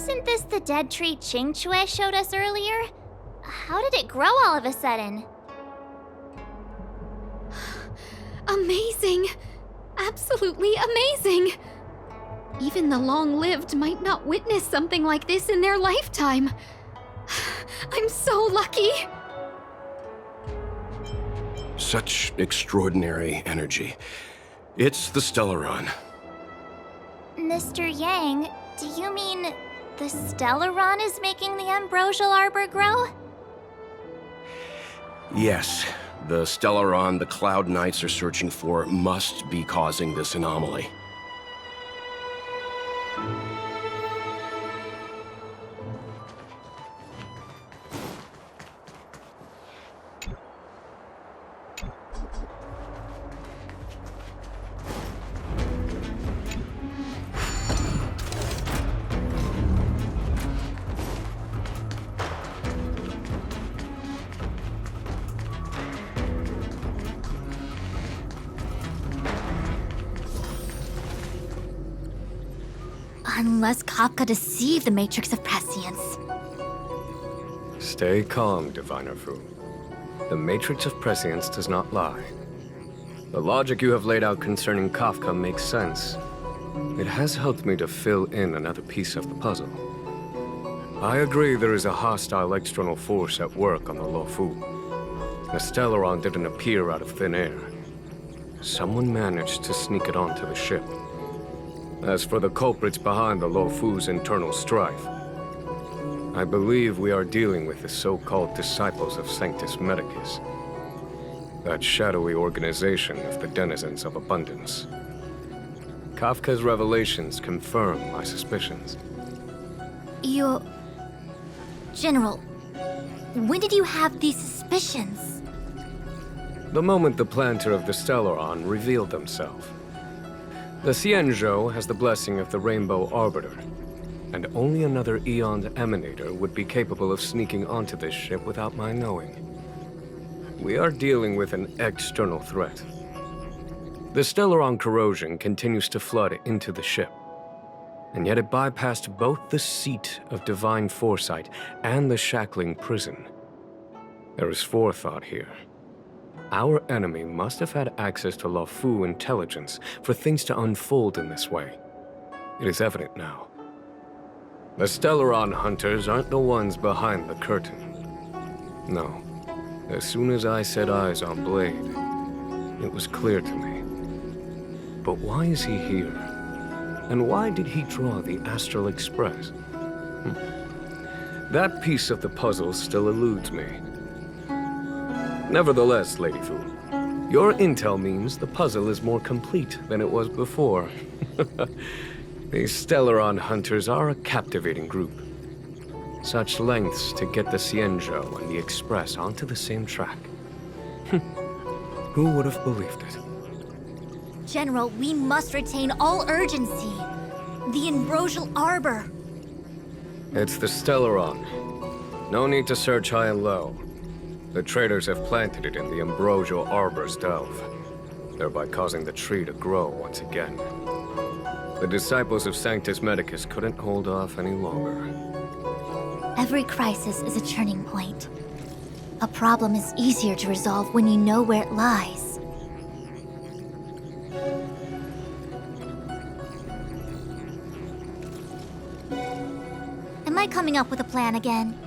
Isn't this the dead tree Qingque showed us earlier? How did it grow all of a sudden? Amazing! Absolutely amazing! Even the long-lived might not witness something like this in their lifetime. I'm so lucky! Such extraordinary energy. It's the Stellaron. Mr. Yang, do you mean the Stellaron is making the Ambrosial Arbor grow? Yes, the Stellaron the Cloud Knights are searching for must be causing this anomaly. Unless Kafka deceived the Matrix of Prescience. Stay calm, Diviner Fu. The Matrix of Prescience does not lie. The logic you have laid out concerning Kafka makes sense. It has helped me to fill in another piece of the puzzle. I agree there is a hostile external force at work on the Luofu. The Stellaron didn't appear out of thin air. Someone managed to sneak it onto the ship. As for the culprits behind the Luofu's internal strife, I believe we are dealing with the so-called Disciples of Sanctus Medicus. That shadowy organization of the denizens of abundance. Kafka's revelations confirm my suspicions. General, when did you have these suspicions? The moment the planter of the Stellaron revealed himself. The Xianzhou has the blessing of the Rainbow Arbiter, and only another Eon's Emanator would be capable of sneaking onto this ship without my knowing. We are dealing with an external threat. The Stellaron corrosion continues to flood into the ship, and yet it bypassed both the seat of divine foresight and the shackling prison. There is forethought here. Our enemy must have had access to Luofu intelligence for things to unfold in this way. It is evident now. The Stellaron hunters aren't the ones behind the curtain. No. As soon as I set eyes on Blade, it was clear to me. But why is he here? And why did he draw the Astral Express? That piece of the puzzle still eludes me. Nevertheless, Lady Fu, your intel means the puzzle is more complete than it was before. These Stellaron hunters are a captivating group. Such lengths to get the Xianzhou and the Express onto the same track. Who would have believed it? General, we must retain all urgency. The Ambrosial Arbor. It's the Stellaron. No need to search high and low. The traders have planted it in the Ambrosial Arbor's delve, thereby causing the tree to grow once again. The Disciples of Sanctus Medicus couldn't hold off any longer. Every crisis is a turning point. A problem is easier to resolve when you know where it lies. Am I coming up with a plan again?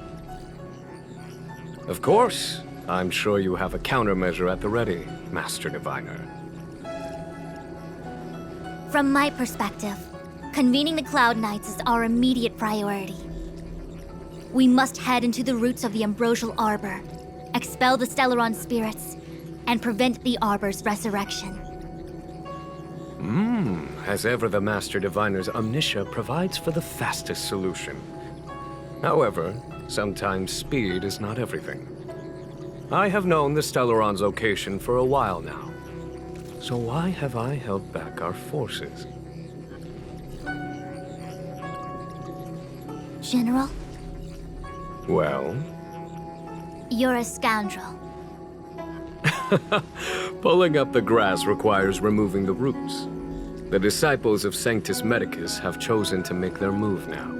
Of course. I'm sure you have a countermeasure at the ready, Master Diviner. From my perspective, convening the Cloud Knights is our immediate priority. We must head into the roots of the Ambrosial Arbor, expel the Stellaron spirits, and prevent the Arbor's resurrection. As ever, the Master Diviner's omniscia provides for the fastest solution. However, sometimes speed is not everything. I have known the Stellaron's location for a while now. So why have I held back our forces? General? Well? You're a scoundrel. Pulling up the grass requires removing the roots. The Disciples of Sanctus Medicus have chosen to make their move now.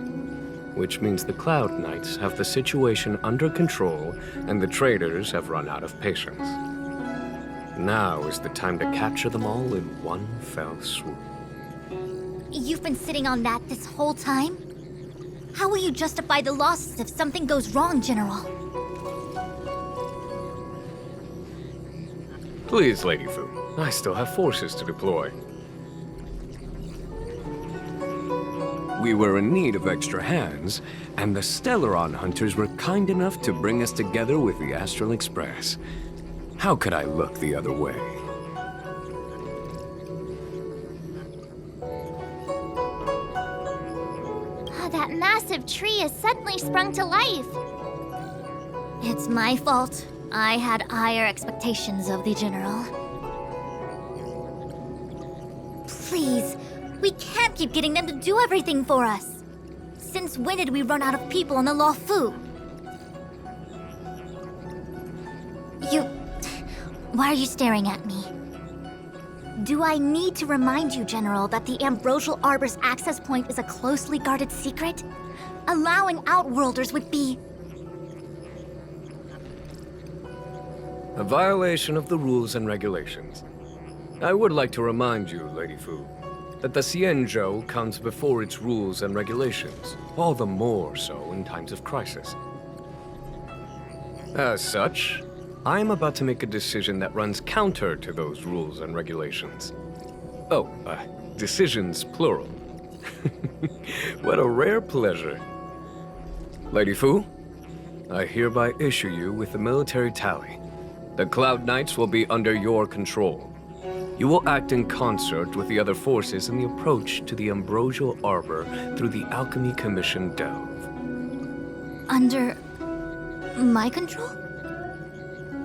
which means the Cloud Knights have the situation under control and the traders have run out of patience. Now is the time to capture them all in one fell swoop. You've been sitting on that this whole time? How will you justify the losses if something goes wrong, General? Please, Lady Fu. I still have forces to deploy. We were in need of extra hands, and the Stellaron hunters were kind enough to bring us together with the Astral Express. How could I look the other way? That massive tree has suddenly sprung to life. It's my fault. I had higher expectations of the General. Please, we can't keep getting them to do everything for us. Since when did we run out of people on the Law Fu? Why are you staring at me? Do I need to remind you, General, that the Ambrosial Arbor's access point is a closely guarded secret? Allowing Outworlders would be... a violation of the rules and regulations. I would like to remind you, Lady Fu, that the Xianzhou comes before its rules and regulations, all the more so in times of crisis. As such, I am about to make a decision that runs counter to those rules and regulations. Oh, decisions plural. What a rare pleasure. Lady Fu, I hereby issue you with the military tally. The Cloud Knights will be under your control. You will act in concert with the other forces in the approach to the Ambrosial Arbor through the Alchemy Commission delve. Under... my control?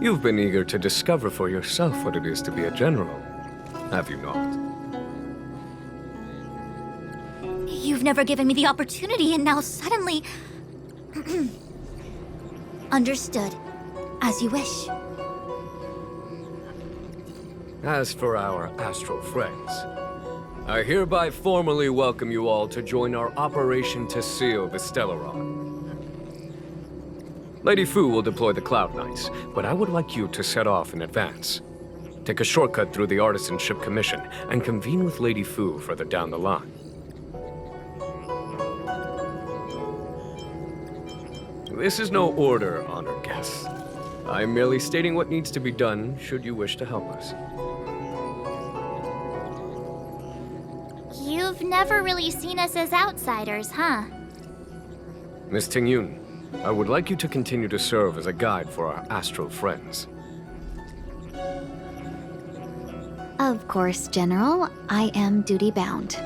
You've been eager to discover for yourself what it is to be a general, have you not? You've never given me the opportunity, and now suddenly... Understood. As you wish. As for our astral friends, I hereby formally welcome you all to join our operation to seal the Stellaron. Lady Fu will deploy the Cloud Knights, but I would like you to set off in advance. Take a shortcut through the Artisanship Commission and convene with Lady Fu further down the line. This is no order, honored guests. I am merely stating what needs to be done should you wish to help us. You've never really seen us as outsiders, huh? Miss Tingyun, I would like you to continue to serve as a guide for our astral friends. Of course, General. I am duty-bound.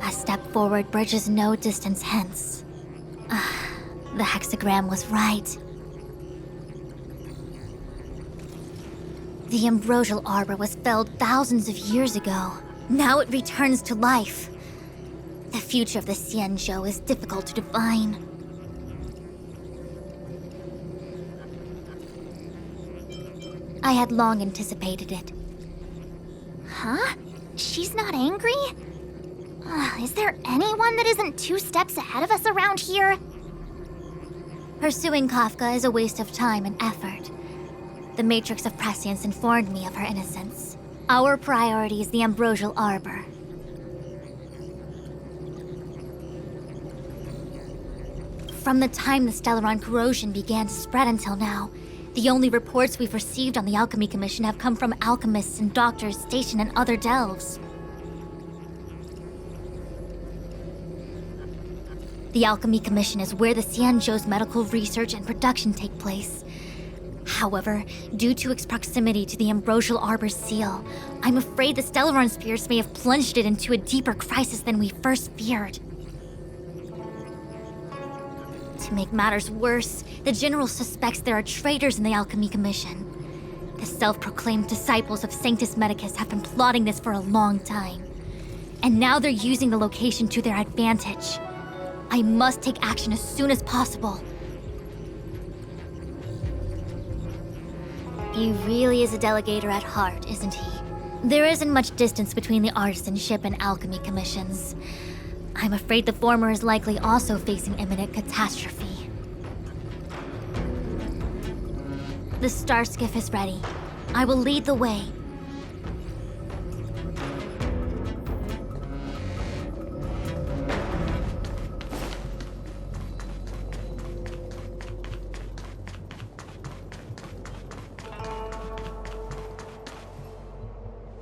A step forward bridges no distance hence. The hexagram was right. The Ambrosial Arbor was felled thousands of years ago. Now it returns to life. The future of the Xianzhou is difficult to define. I had long anticipated it. Huh? She's not angry? Is there anyone that isn't 2 steps ahead of us around here? Pursuing Kafka is a waste of time and effort. The Matrix of Prescience informed me of her innocence. Our priority is the Ambrosial Arbor. From the time the Stellaron corrosion began to spread until now, the only reports we've received on the Alchemy Commission have come from alchemists and doctors stationed in other delves. The Alchemy Commission is where the Xianzhou's medical research and production take place. However, due to its proximity to the Ambrosial Arbor's seal, I'm afraid the Stellaron spirits may have plunged it into a deeper crisis than we first feared. To make matters worse, the General suspects there are traitors in the Alchemy Commission. The self-proclaimed disciples of Sanctus Medicus have been plotting this for a long time. And now they're using the location to their advantage. I must take action as soon as possible. He really is a delegator at heart, isn't he? There isn't much distance between the Artisanship and Alchemy Commissions. I'm afraid the former is likely also facing imminent catastrophe. The star skiff is ready. I will lead the way.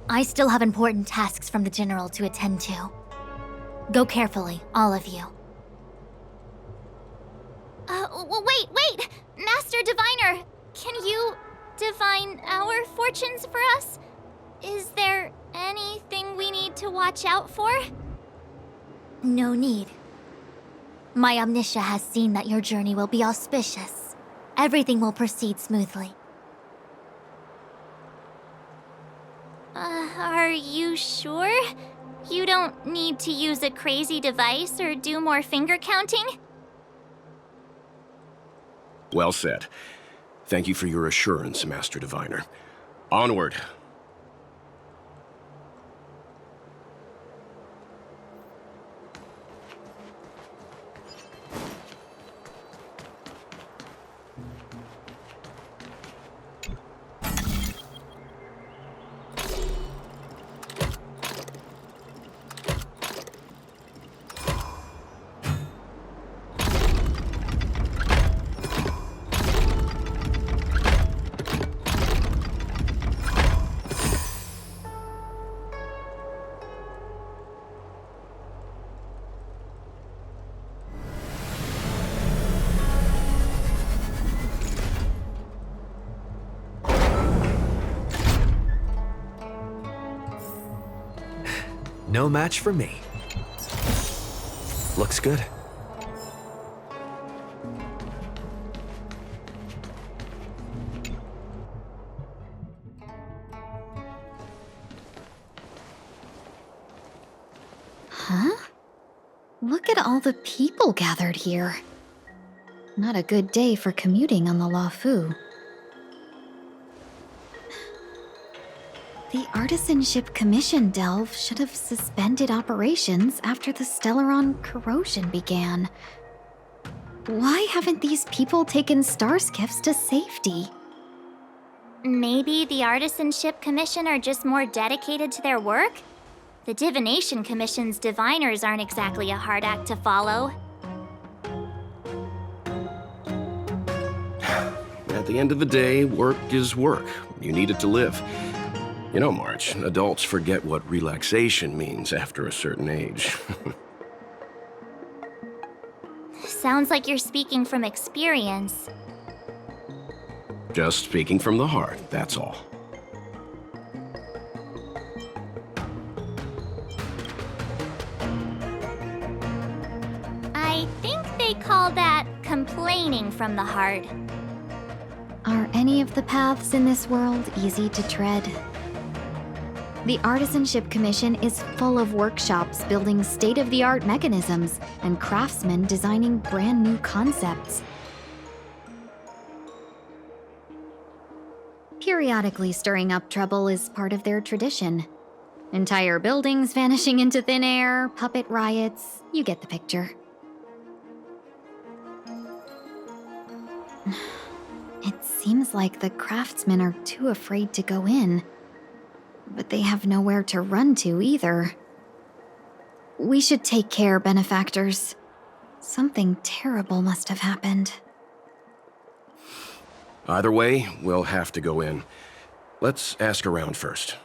I still have important tasks from the General to attend to. Go carefully, all of you. Wait! Master Diviner! Can you divine our fortunes for us? Is there anything we need to watch out for? No need. My Omniscia has seen that your journey will be auspicious. Everything will proceed smoothly. Are you sure? You don't need to use a crazy device or do more finger counting? Well said. Thank you for your assurance, Master Diviner. Onward. No match for me. Looks good. Huh? Look at all the people gathered here. Not a good day for commuting on the Luofu. The Artisanship Commission delve should have suspended operations after the Stellaron corrosion began. Why haven't these people taken star skiffs to safety? Maybe the Artisanship Commission are just more dedicated to their work? The Divination Commission's diviners aren't exactly a hard act to follow. At the end of the day, work is work. You need it to live. You know, March, adults forget what relaxation means after a certain age. Sounds like you're speaking from experience. Just speaking from the heart, that's all. I think they call that complaining from the heart. Are any of the paths in this world easy to tread? The Artisanship Commission is full of workshops building state-of-the-art mechanisms and craftsmen designing brand new concepts. Periodically stirring up trouble is part of their tradition. Entire buildings vanishing into thin air, puppet riots, you get the picture. It seems like the craftsmen are too afraid to go in. But they have nowhere to run to either. We should take care, benefactors. Something terrible must have happened. Either way, we'll have to go in. Let's ask around first.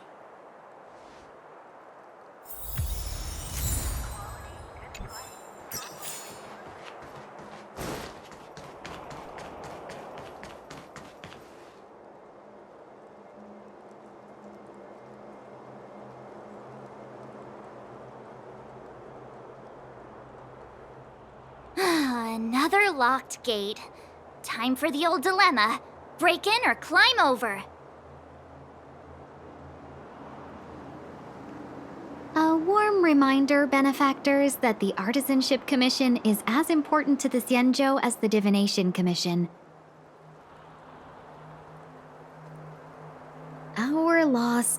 Another locked gate. Time for the old dilemma. Break in or climb over. A warm reminder, benefactors, that the Artisanship Commission is as important to the Xianzhou as the Divination Commission.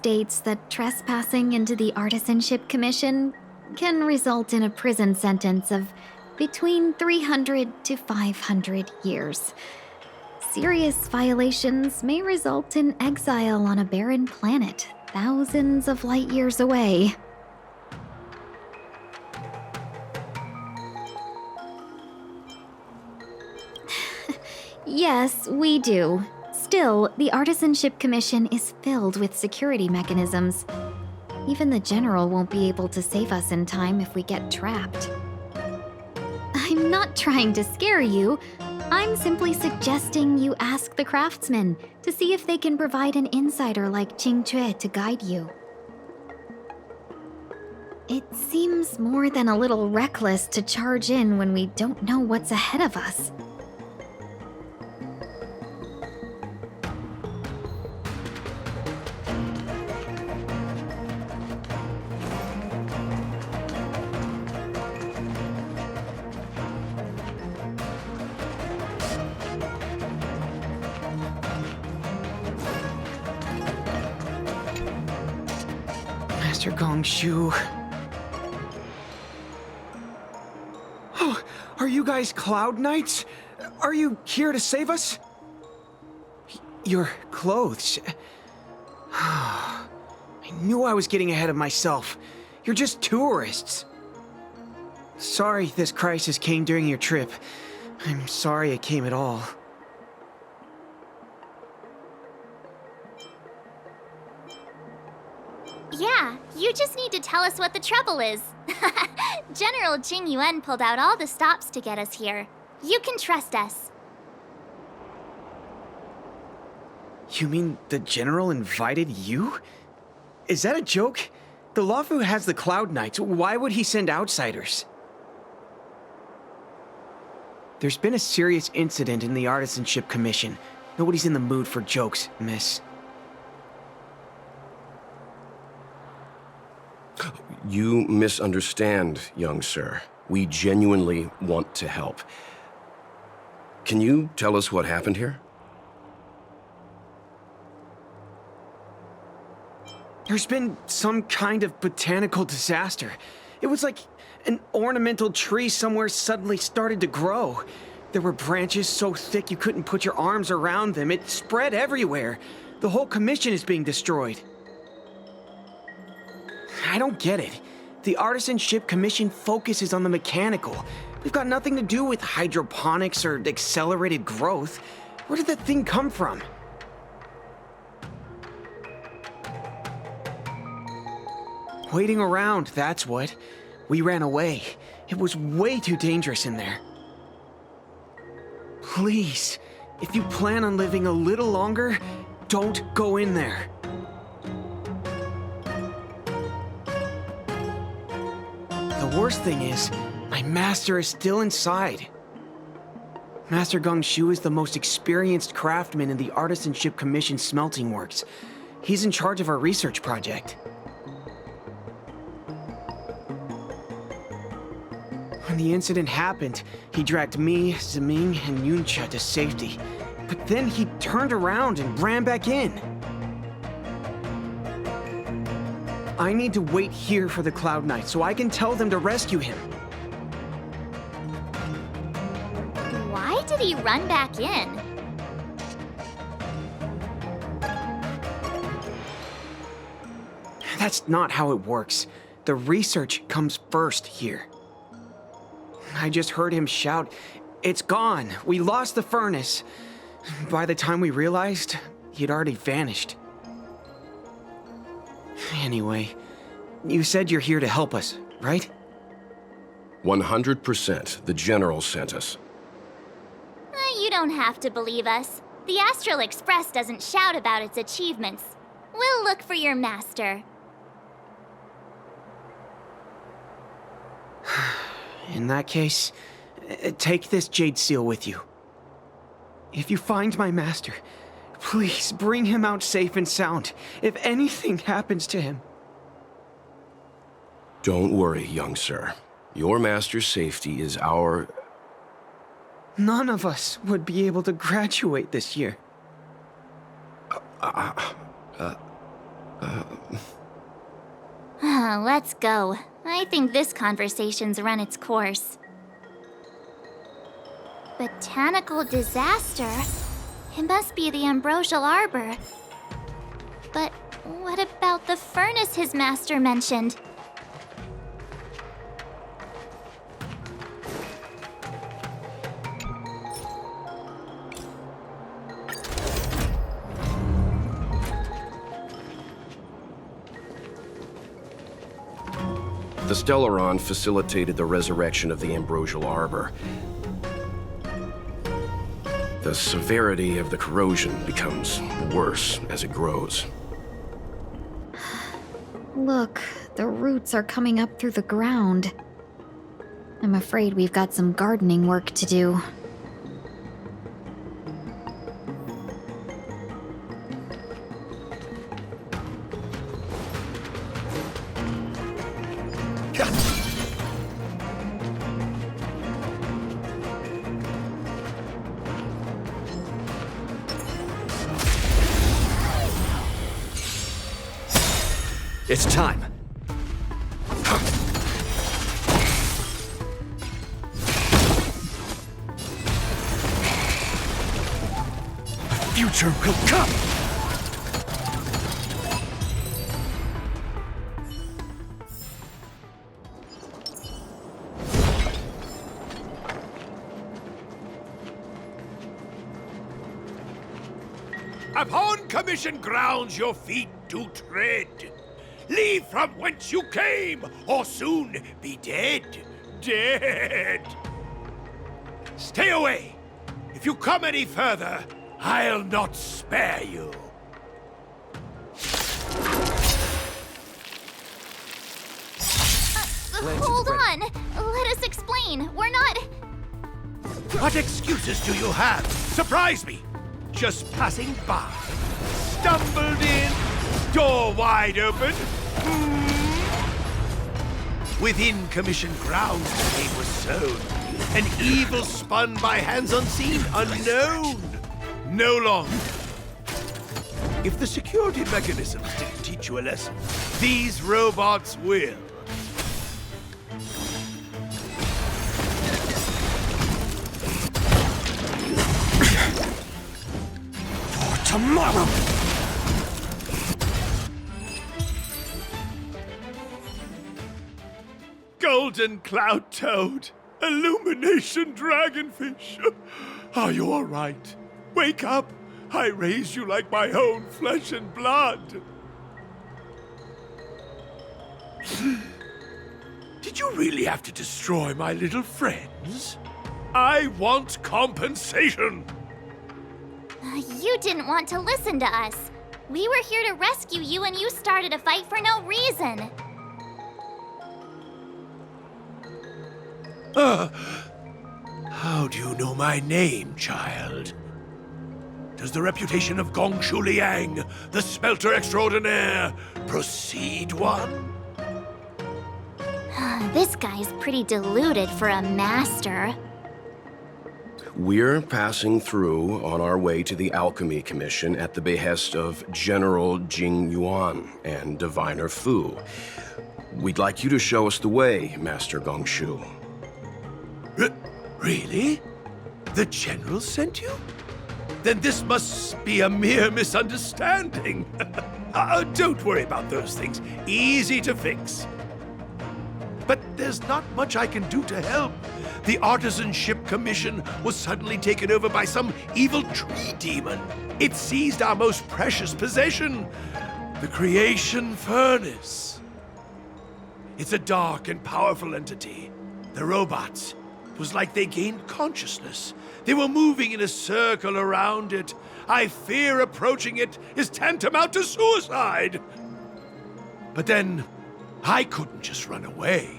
states that trespassing into the Artisanship Commission can result in a prison sentence of between 300 to 500 years. Serious violations may result in exile on a barren planet thousands of light years away. Yes, we do. Still, the Artisanship Commission is filled with security mechanisms. Even the General won't be able to save us in time if we get trapped. I'm not trying to scare you. I'm simply suggesting you ask the craftsmen to see if they can provide an insider like Qing Cue to guide you. It seems more than a little reckless to charge in when we don't know what's ahead of us. Master Gongshu. Oh, are you guys Cloud Knights? Are you here to save us? Your clothes. I knew I was getting ahead of myself. You're just tourists. Sorry this crisis came during your trip. I'm sorry it came at all. Yeah, you just need to tell us what the trouble is. General Jing Yuan pulled out all the stops to get us here. You can trust us. You mean the General invited you? Is that a joke? The Luofu has the Cloud Knights. Why would he send outsiders? There's been a serious incident in the Artisanship Commission. Nobody's in the mood for jokes, miss. You misunderstand, young sir. We genuinely want to help. Can you tell us what happened here? There's been some kind of botanical disaster. It was like an ornamental tree somewhere suddenly started to grow. There were branches so thick you couldn't put your arms around them. It spread everywhere. The whole commission is being destroyed. I don't get it. The Artisanship Commission focuses on the mechanical. We've got nothing to do with hydroponics or accelerated growth. Where did that thing come from? Waiting around, that's what. We ran away. It was way too dangerous in there. Please, if you plan on living a little longer, don't go in there. The worst thing is, my master is still inside. Master Gongshu is the most experienced craftsman in the Artisanship Commission smelting works. He's in charge of our research project. When the incident happened, he dragged me, Zeming, and Yuncha to safety. But then he turned around and ran back in. I need to wait here for the Cloud Knight so I can tell them to rescue him. Why did he run back in? That's not how it works. The research comes first here. I just heard him shout, "It's gone! We lost the furnace!" By the time we realized, he'd already vanished. Anyway, you said you're here to help us, right? 100%. The General sent us. You don't have to believe us. The Astral Express doesn't shout about its achievements. We'll look for your master. In that case, take this jade seal with you. If you find my master, please bring him out safe and sound, if anything happens to him. Don't worry, young sir. Your master's safety is our... None of us would be able to graduate this year. Let's go. I think this conversation's run its course. Botanical disaster? It must be the Ambrosial Arbor. But what about the furnace his master mentioned? The Stellaron facilitated the resurrection of the Ambrosial Arbor. The severity of the corrosion becomes worse as it grows. Look, the roots are coming up through the ground. I'm afraid we've got some gardening work to do. It's time. The future will come! Upon commission grounds your feet do tread. Leave from whence you came, or soon be dead. Dead! Stay away! If you come any further, I'll not spare you. Hold on! Let us explain. We're not... What excuses do you have? Surprise me! Just passing by. Stumbled in, door wide open. Within commission grounds the pain was sown. An evil spun by hands unseen, unknown. No longer. If the security mechanisms didn't teach you a lesson, these robots will. For tomorrow! Golden cloud toad, illumination dragonfish. Are you all right? Wake up! I raised you like my own flesh and blood. Did you really have to destroy my little friends? I want compensation. You didn't want to listen to us. We were here to rescue you and you started a fight for no reason. How do you know my name, child? Does the reputation of Gongshu Liang, the smelter extraordinaire, precede one? This guy's pretty deluded for a master. We're passing through on our way to the Alchemy Commission at the behest of General Jing Yuan and Diviner Fu. We'd like you to show us the way, Master Gongshu. Really? The General sent you? Then this must be a mere misunderstanding. Don't worry about those things. Easy to fix. But there's not much I can do to help. The Artisanship Commission was suddenly taken over by some evil tree demon. It seized our most precious possession, the creation furnace. It's a dark and powerful entity. The robots, it was like they gained consciousness. They were moving in a circle around it. I fear approaching it is tantamount to suicide. But then, I couldn't just run away,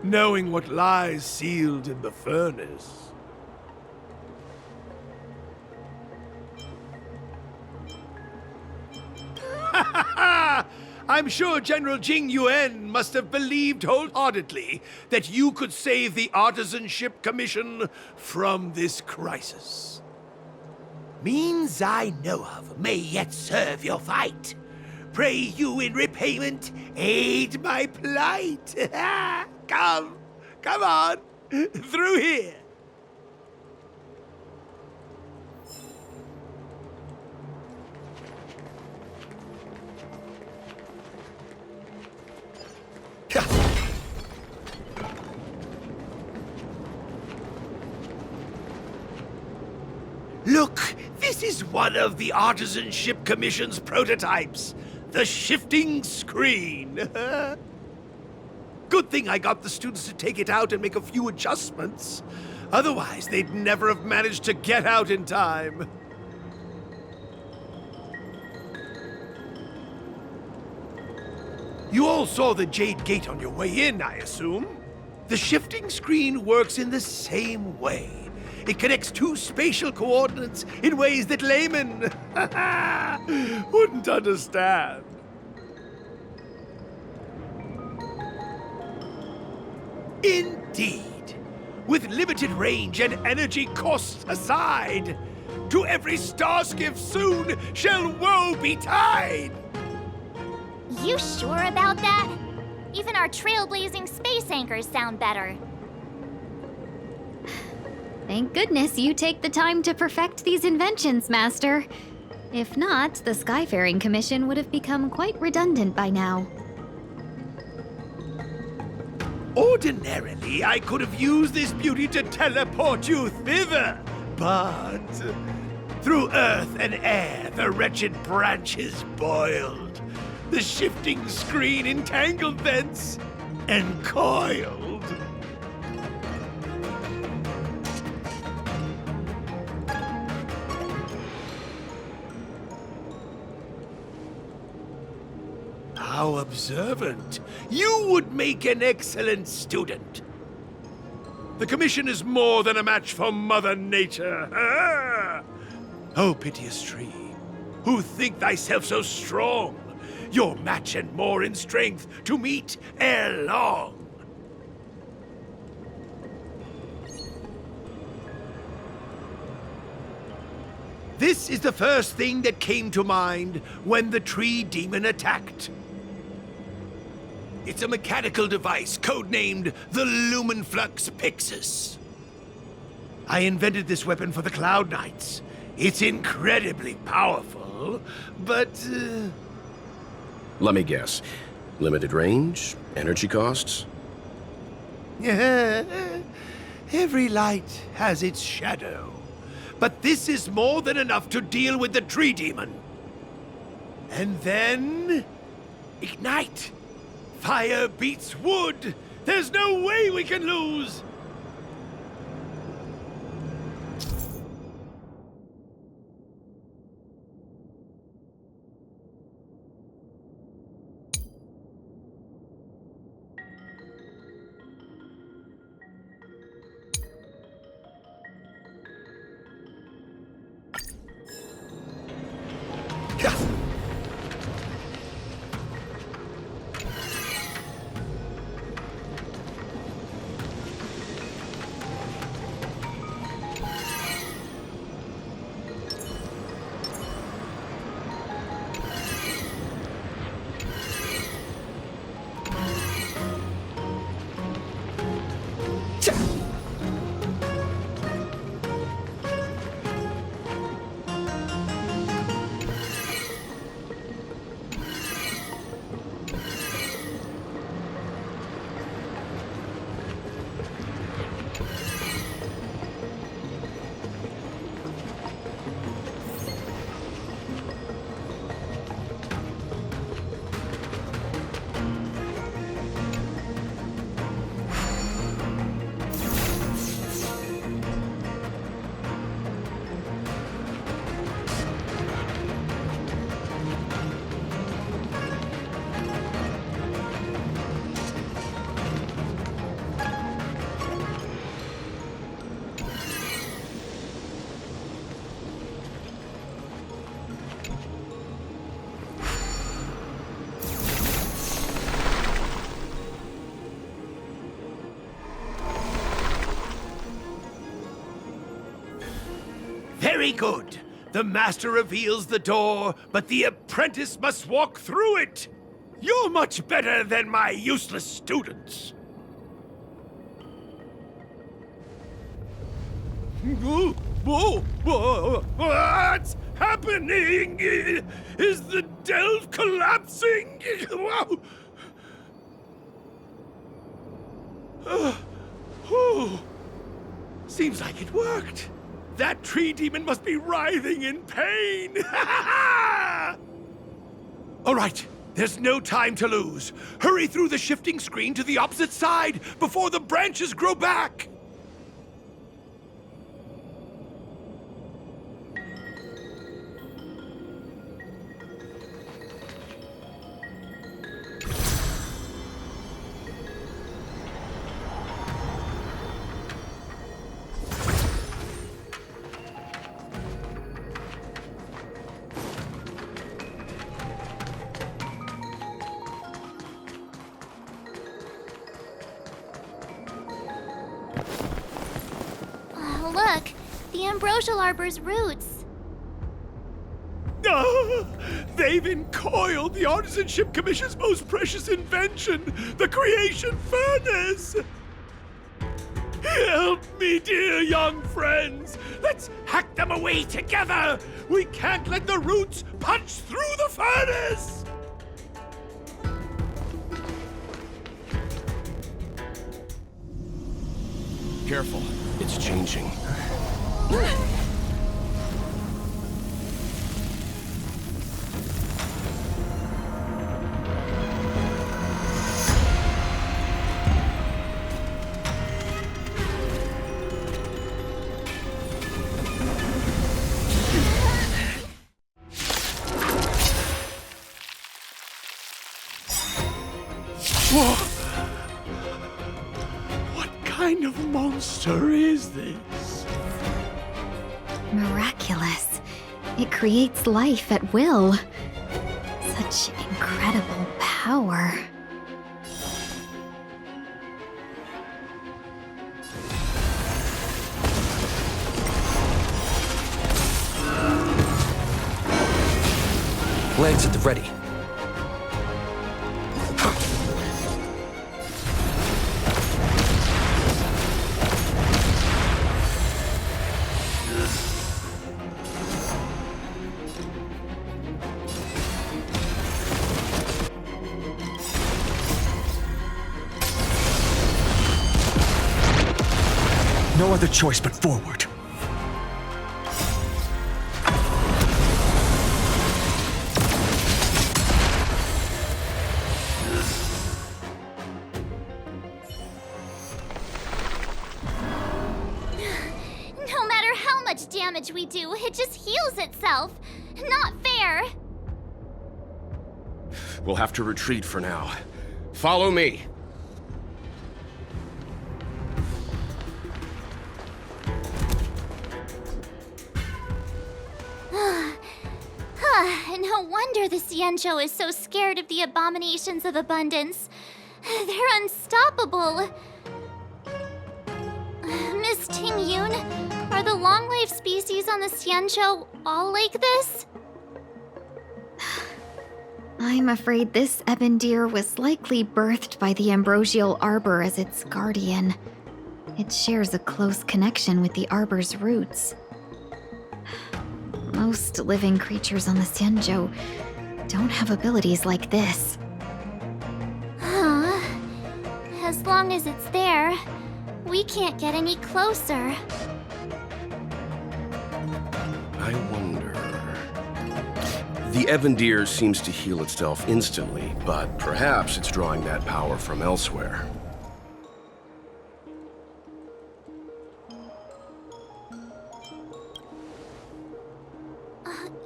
knowing what lies sealed in the furnace. I'm sure General Jing Yuan must have believed wholeheartedly that you could save the Artisanship Commission from this crisis. Means I know of may yet serve your fight. pray you in repayment aid my plight. Come on, through here. Look, this is one of the Artisanship Commission's prototypes. The shifting screen. Good thing I got the students to take it out and make a few adjustments. Otherwise, they'd never have managed to get out in time. You all saw the Jade Gate on your way in, I assume? The shifting screen works in the same way. It connects two spatial coordinates in ways that laymen wouldn't understand. Indeed. With limited range and energy costs aside, to every starskiff soon shall woe betide! You sure about that? Even our trailblazing space anchors sound better. Thank goodness you take the time to perfect these inventions, Master. If not, the Skyfaring Commission would have become quite redundant by now. Ordinarily, I could have used this beauty to teleport you thither, but through earth and air the wretched branches boiled. The shifting screen entangled thence and coiled. How observant. You would make an excellent student. The Commission is more than a match for Mother Nature. Oh, piteous tree, who think thyself so strong, your match and more in strength to meet ere long. This is the first thing that came to mind when the tree demon attacked. It's a mechanical device codenamed the Lumenflux Pixis. I invented this weapon for the Cloud Knights. It's incredibly powerful, but... Let me guess. Limited range? Energy costs? Every light has its shadow. But this is more than enough to deal with the tree demon. And then... ignite! Fire beats wood! There's no way we can lose! Very good. The Master reveals the door, but the apprentice must walk through it. You're much better than my useless students. What's happening? Is the delve collapsing? Seems like it worked. That tree demon must be writhing in pain. All right, there's no time to lose. Hurry through the shifting screen to the opposite side before the branches grow back. Look, the Ambrosial Arbor's roots. They've encoiled the Artisanship Commission's most precious invention, the creation furnace! Help me, dear young friends! Let's hack them away together! We can't let the roots punch through the furnace! Careful, it's changing. What kind of monster is this? Miraculous. It creates life at will. Such incredible power. Lance at the ready. No other choice but forward. No matter how much damage we do, it just heals itself. Not fair. We'll have to retreat for now. Follow me. No wonder the Xianzhou is so scared of the abominations of abundance. They're unstoppable. Miss Ting Yun, are the long-life species on the Xianzhou all like this? I'm afraid this Ebon Deer was likely birthed by the Ambrosial Arbor as its guardian. It shares a close connection with the Arbor's roots. Most living creatures on the Xianzhou don't have abilities like this. Huh. As long as it's there, we can't get any closer. I wonder... The Ebon Deer seems to heal itself instantly, but perhaps it's drawing that power from elsewhere.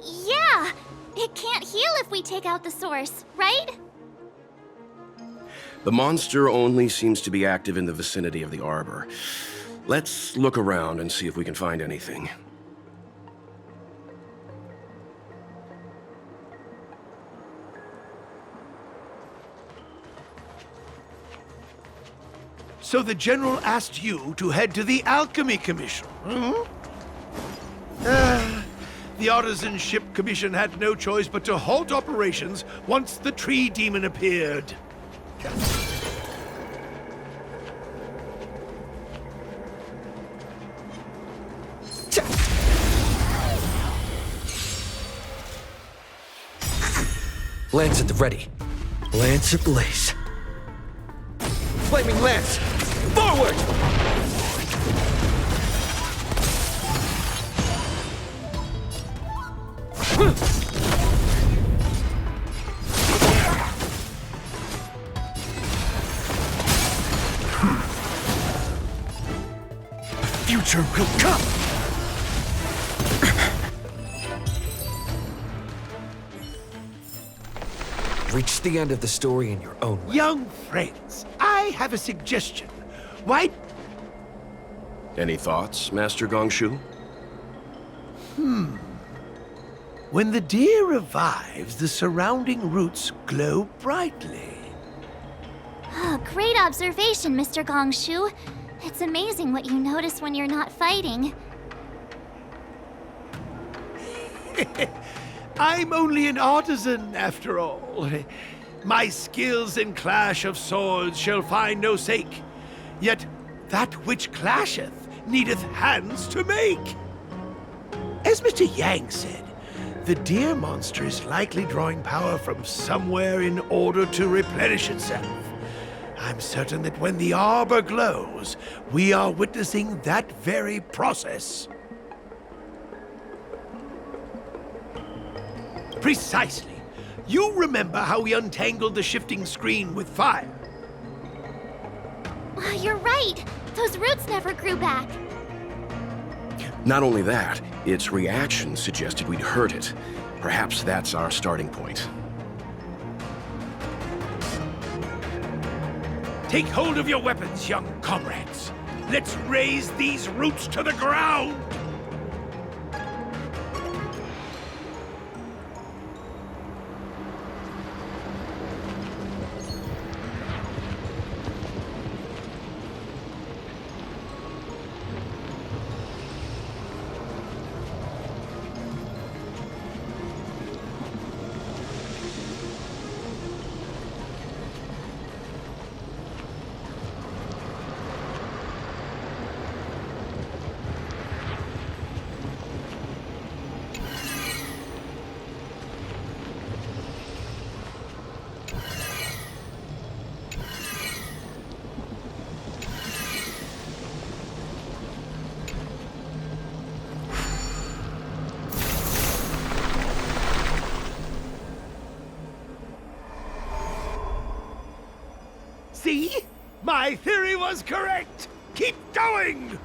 Yeah! It can't heal if we take out the source, right? The monster only seems to be active in the vicinity of the arbor. Let's look around and see if we can find anything. So the General asked you to head to the Alchemy Commission, huh? The Artisanship Commission had no choice but to halt operations once the tree demon appeared. Lance at the ready. Lance ablaze. Flaming lance! Forward! The future will come! Reach the end of the story in your own way. Young friends, I have a suggestion. Why... Any thoughts, Master Gongshu? When the deer revives, the surrounding roots glow brightly. Oh, great observation, Mr. Gongshu. It's amazing what you notice when you're not fighting. I'm only an artisan, after all. My skills in clash of swords shall find no sake. Yet that which clasheth needeth hands to make. As Mr. Yang said, the deer monster is likely drawing power from somewhere in order to replenish itself. I'm certain that when the arbor glows, we are witnessing that very process. Precisely. You remember how we untangled the shifting screen with fire? You're right. Those roots never grew back. Not only that, its reaction suggested we'd hurt it. Perhaps that's our starting point. Take hold of your weapons, young comrades. Let's raze these roots to the ground! See? My theory was correct! Keep going!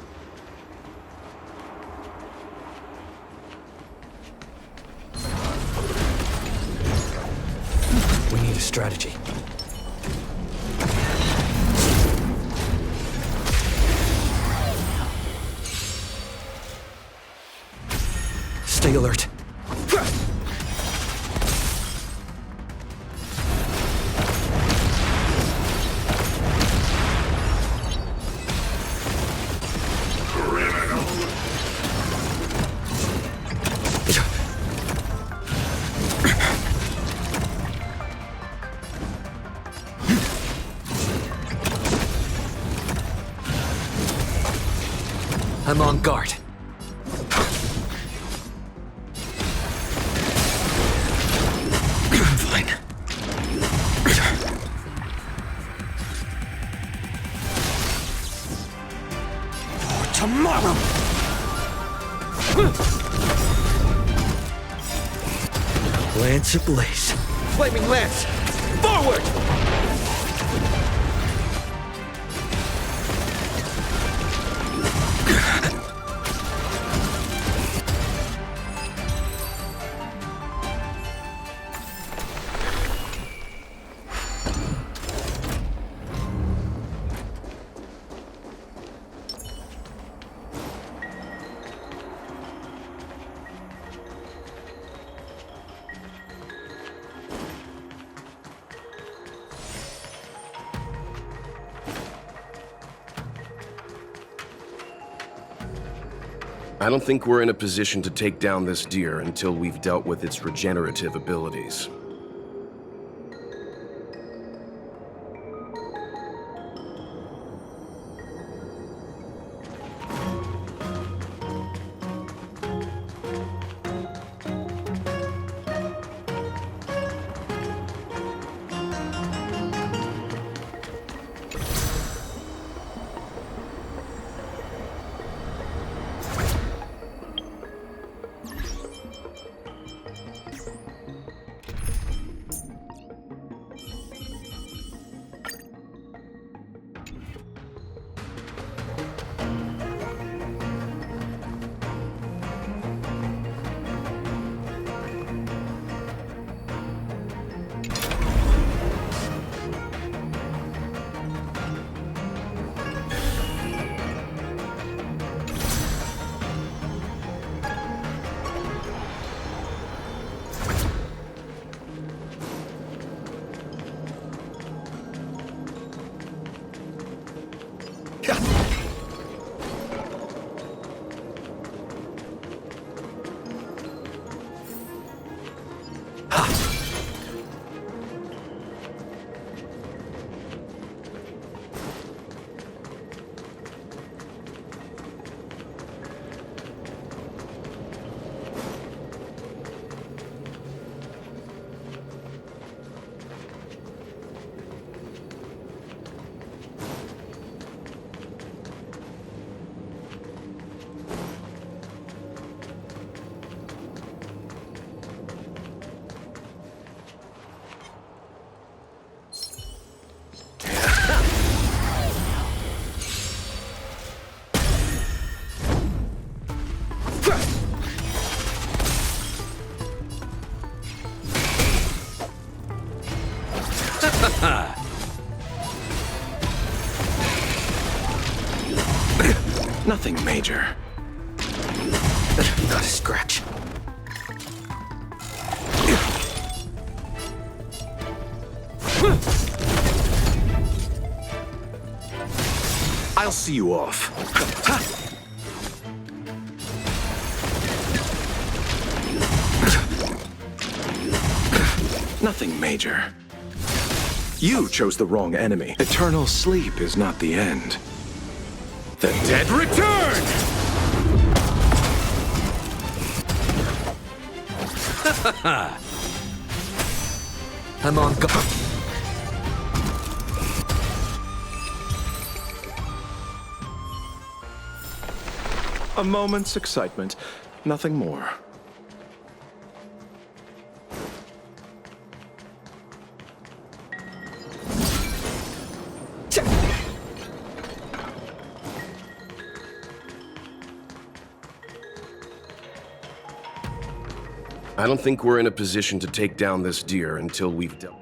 We need a strategy. Stay alert. I'm on guard. Fine. For tomorrow! Lance ablaze. Flaming lance! Forward! I don't think we're in a position to take down this deer until we've dealt with its regenerative abilities. Nothing major. Not a scratch. I'll see you off. Nothing major. You chose the wrong enemy. Eternal sleep is not the end. The dead return! I'm on guard. A moment's excitement, nothing more. I don't think we're in a position to take down this deer until we've dealt.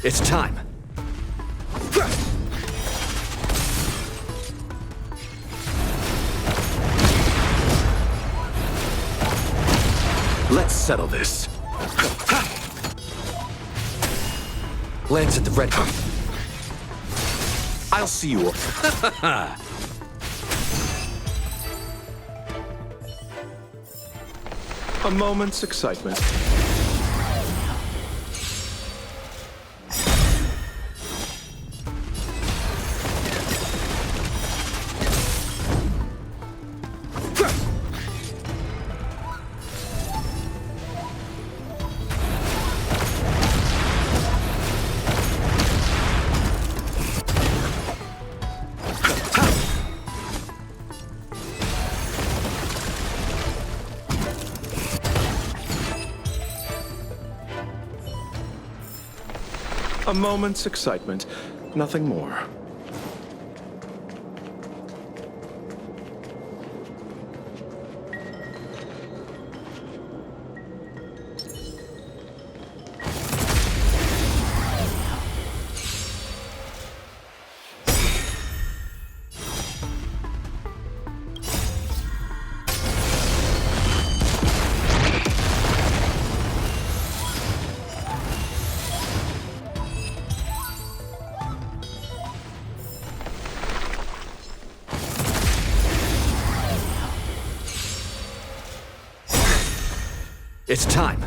It's time. Let's settle this. Lance at the ready. I'll see you. A moment's excitement. A moment's excitement, nothing more. It's time.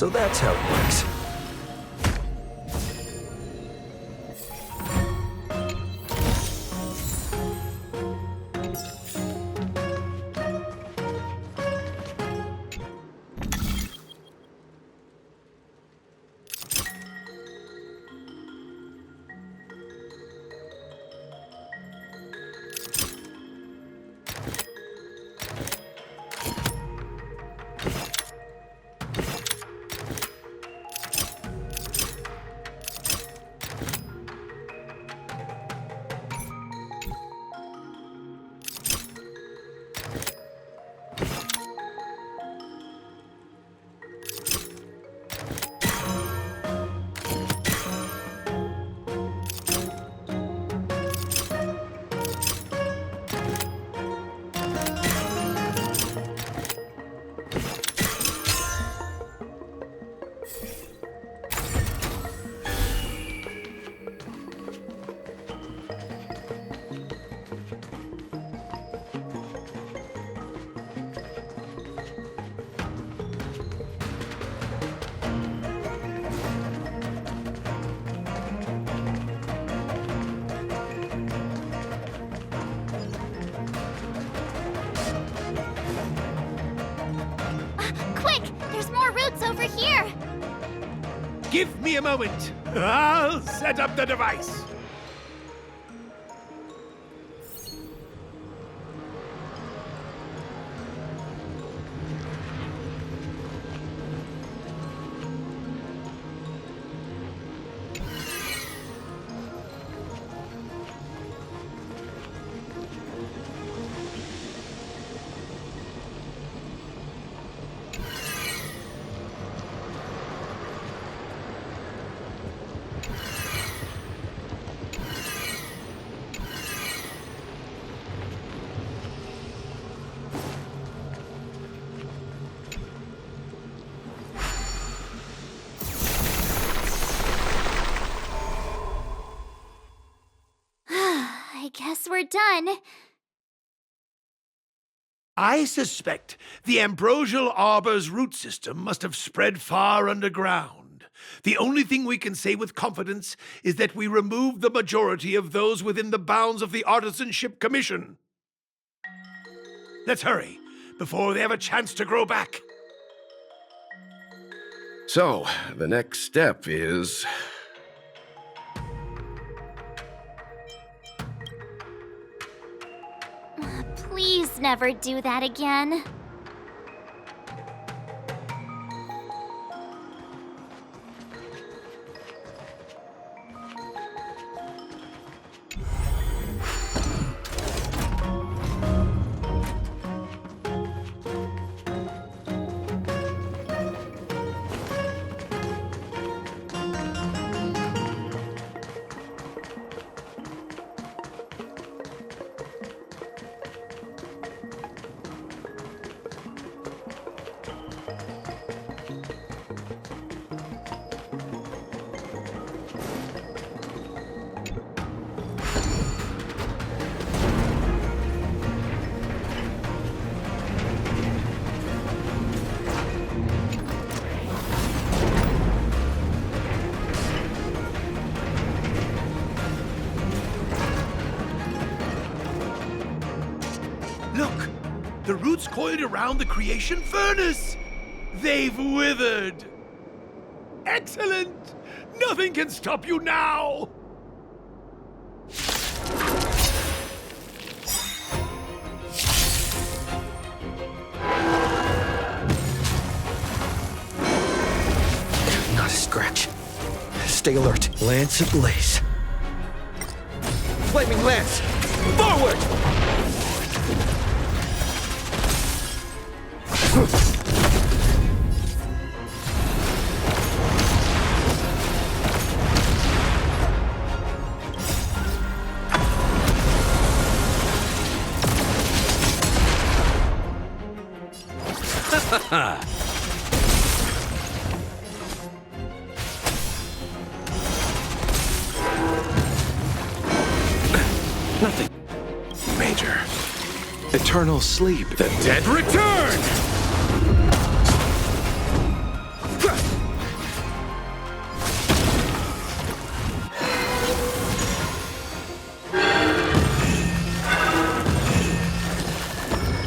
So that's how it works. more roots over here. Give me a moment. I'll set up the device. I guess we're done. I suspect the Ambrosial Arbor's root system must have spread far underground. The only thing we can say with confidence is that we removed the majority of those within the bounds of the Artisanship Commission. Let's hurry, before they have a chance to grow back. So, the next step is... Please never do that again. Look! The roots coiled around the creation furnace! They've withered! Excellent! Nothing can stop you now! Not a scratch. Stay alert. Lance ablaze. Flaming lance! Forward! Nothing. Major. Eternal sleep. The dead return!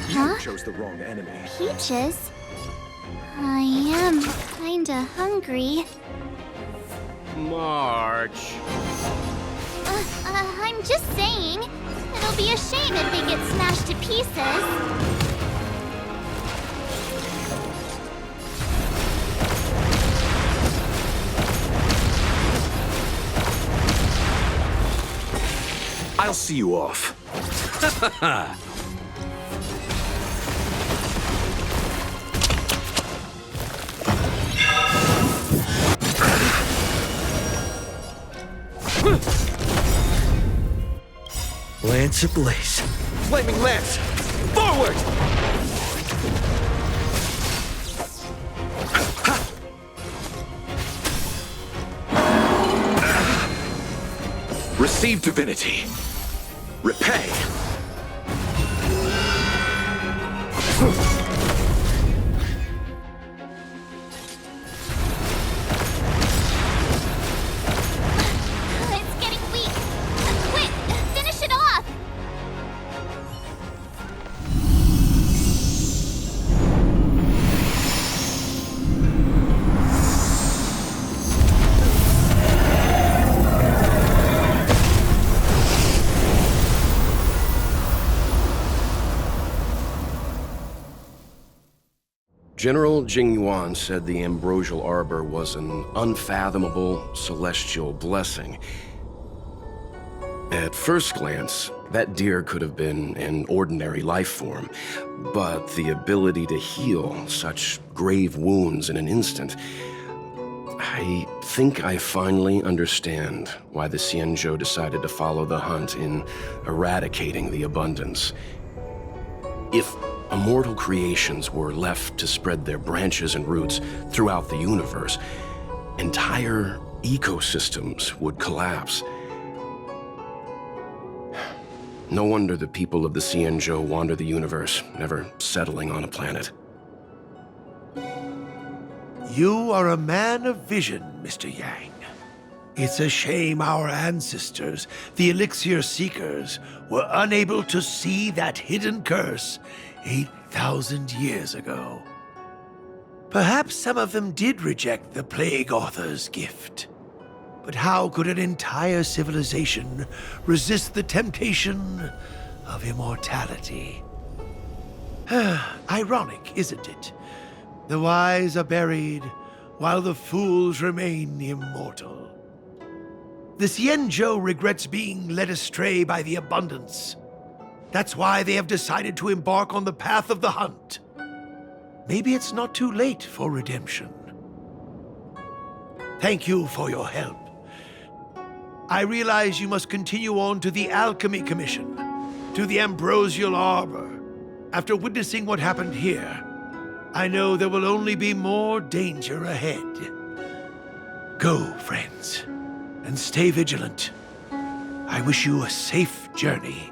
You chose the wrong enemy. Peaches? I am kinda hungry. March. I'm just saying. It'll be a shame if they get smashed to pieces. I'll see you off. Lance ablaze. Flaming lance! Forward! Receive divinity. Repay. It's getting weak. Quick, finish it off. General Jing Yuan said the Ambrosial Arbor was an unfathomable celestial blessing. At first glance, that deer could have been an ordinary life form, but the ability to heal such grave wounds in an instant... I think I finally understand why the Xianzhou decided to follow the hunt in eradicating the abundance. If immortal creations were left to spread their branches and roots throughout the universe, entire ecosystems would collapse. No wonder the people of the Xianzhou wander the universe, never settling on a planet. You are a man of vision, Mr. Yang. It's a shame our ancestors, the Elixir Seekers, were unable to see that hidden curse 8,000 years ago. Perhaps some of them did reject the Plague Author's gift. But how could an entire civilization resist the temptation of immortality? Ironic, isn't it? The wise are buried, while the fools remain immortal. The Xianzhou regrets being led astray by the abundance. That's why they have decided to embark on the path of the hunt. Maybe it's not too late for redemption. Thank you for your help. I realize you must continue on to the Alchemy Commission, to the Ambrosial Arbor. After witnessing what happened here, I know there will only be more danger ahead. Go, friends, and stay vigilant. I wish you a safe journey.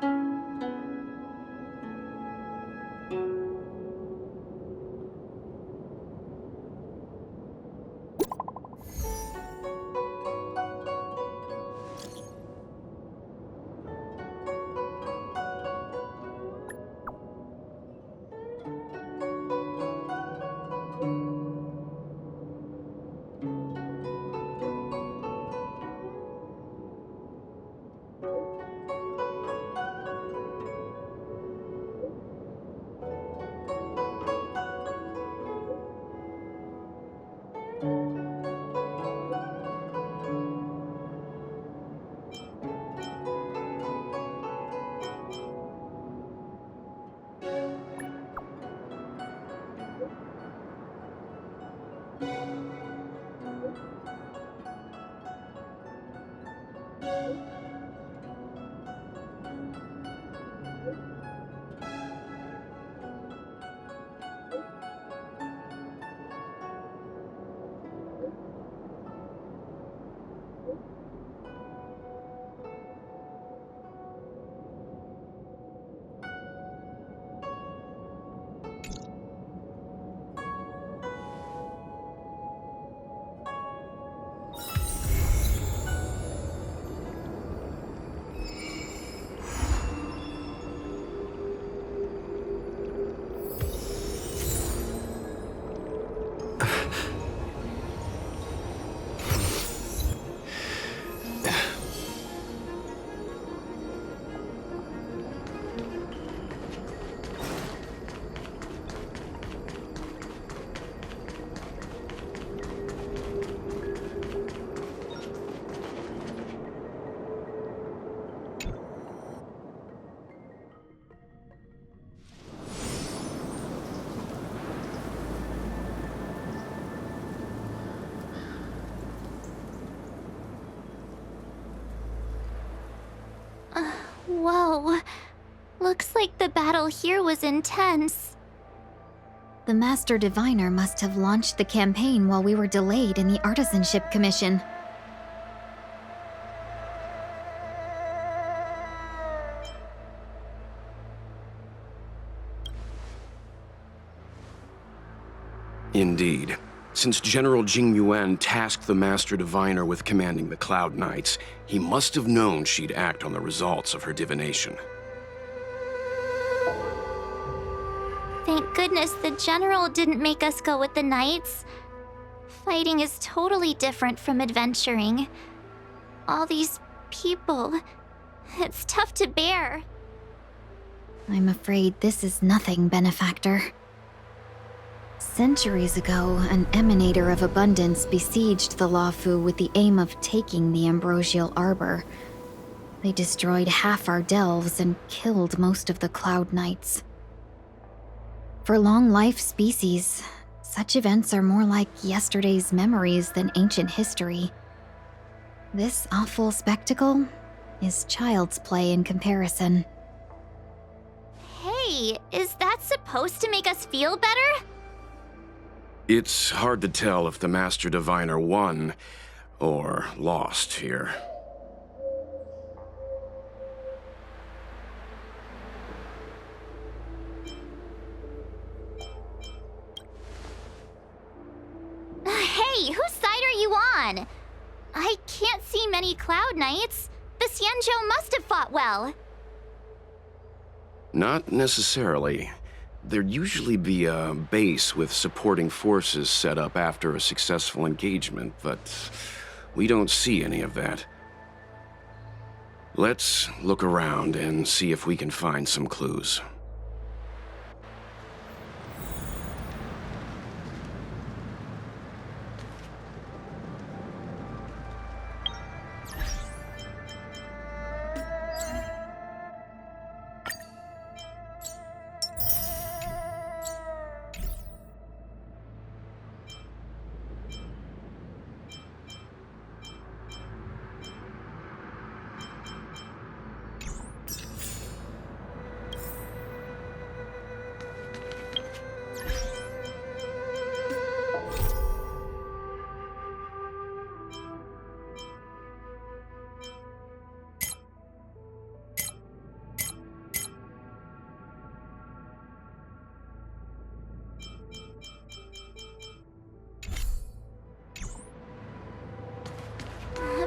Whoa. Looks like the battle here was intense. The Master Diviner must have launched the campaign while we were delayed in the Artisanship Commission. Indeed. Since General Jing Yuan tasked the Master Diviner with commanding the Cloud Knights, he must have known she'd act on the results of her divination. Thank goodness the General didn't make us go with the Knights. Fighting is totally different from adventuring. All these people, it's tough to bear. I'm afraid this is nothing, Benefactor. Centuries ago, an emanator of abundance besieged the Luofu with the aim of taking the Ambrosial Arbor. They destroyed half our delves and killed most of the Cloud Knights. For long-life species, such events are more like yesterday's memories than ancient history. This awful spectacle is child's play in comparison. Hey, is that supposed to make us feel better? It's hard to tell if the Master Diviner won or lost here. Hey, whose side are you on? I can't see many Cloud Knights. The Xianzhou must have fought well. Not necessarily. There'd usually be a base with supporting forces set up after a successful engagement, but we don't see any of that. Let's look around and see if we can find some clues.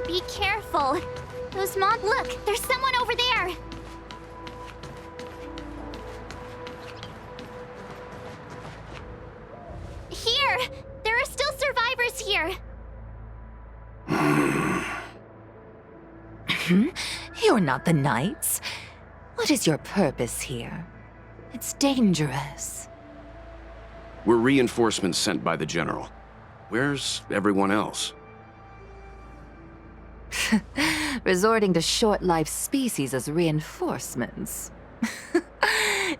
Be careful. Those look, there's someone over there. Here! There are still survivors here. You're not the Knights. What is your purpose here? It's dangerous. We're reinforcements sent by the General. Where's everyone else? Resorting to short-life species as reinforcements.